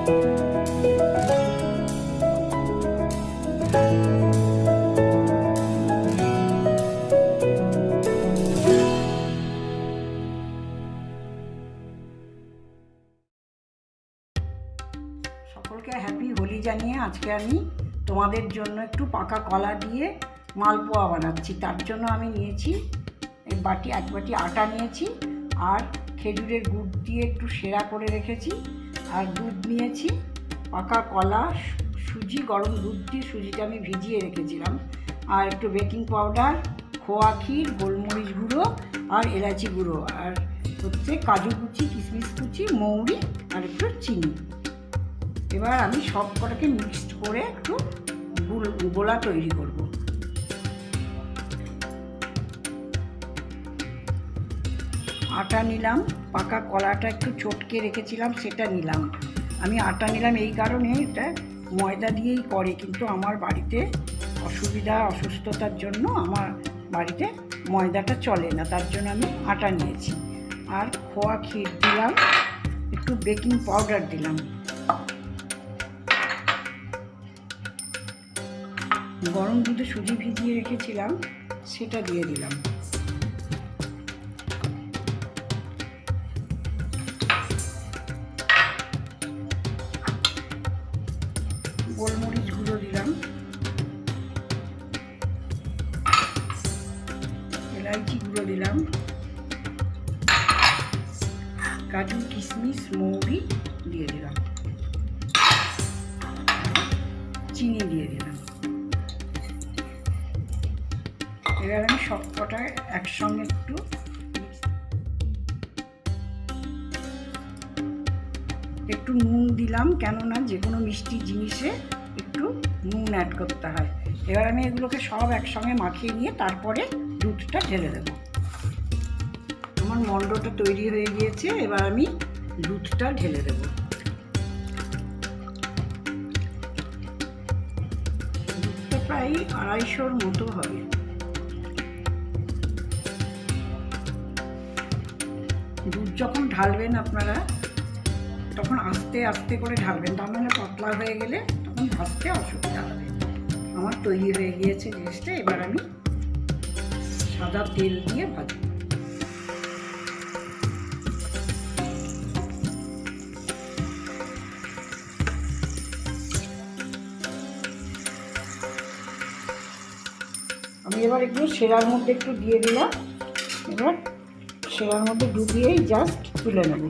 সকলকে হ্যাপি হোলি জানিয়ে আজকে আমি তোমাদের জন্য একটু পাকা কলা দিয়ে মালপোয়া বানাচ্ছি। তার জন্য আমি নিয়েছি এক বাটি আটা নিয়েছি, আর খেজুরের গুড় দিয়ে একটু সেরা করে রেখেছি, আর দুধ নিয়েছি, পাকা কলা, সুজি, গরম দুধ দিয়ে সুজিটা আমি ভিজিয়ে রেখেছিলাম, আর একটু বেকিং পাউডার, খোয়া ক্ষীর, গোলমরিচ গুঁড়ো আর এলাচি গুঁড়ো, আর হচ্ছে কাজু কুচি, কিশমিশ কুচি, মৌরি আর একটু চিনি। এবার আমি সব কটাকে মিক্সড করে একটু গোলা তৈরি করব। আটা নিলাম, পাকা কলাটা একটু চটকে রেখেছিলাম সেটা নিলাম। আমি আটা নিলাম এই কারণে, এটা ময়দা দিয়েই করে, কিন্তু আমার বাড়িতে অসুস্থতার জন্য আমার বাড়িতে ময়দাটা চলে না, তার জন্য আমি আটা নিয়েছি। আর খোয়া ক্ষীর দিলাম, একটু বেকিং পাউডার দিলাম, গরম দুধে সুজি ভিজিয়ে রেখেছিলাম সেটা দিয়ে দিলাম, গোলমরিচ গুঁড়ো দিলাম, এলাচি গুঁড়ো দিলাম, কাজু, কিশমিশ, মৌরি দিয়ে দিলাম, চিনি দিয়ে দিলাম। এবার আমি সব কটা একসঙ্গে একটু নুন দিলাম, কেননা যে কোনো মিষ্টি জিনিসে একটু নুন অ্যাড করতে হয়। এবার আমি এগুলোকে সব একসঙ্গে মাখিয়ে নিয়ে তারপরে দুধটা ঢেলে দেবো। আমার মণ্ডটা তৈরি হয়ে গিয়েছে, এবার আমি দুধটা ঢেলে দেব। দুধটা প্রায় 250-র মতো হবে। দুধ যখন ঢালবেন আপনারা তখন আস্তে আস্তে করে ঢালবেন, তার মানে পাতলা হয়ে গেলে তখন ভাজতে অসুবিধা হবে। আমার তৈরি হয়ে গিয়েছে জিনিসটা, এবার আমি সাদা তেল দিয়ে ভাজব। আমি এবার এগুলো সেরার মধ্যে একটু দিয়ে দিলাম, এবার সেরার মধ্যে ডুবিয়েই জাস্ট তুলে নেব।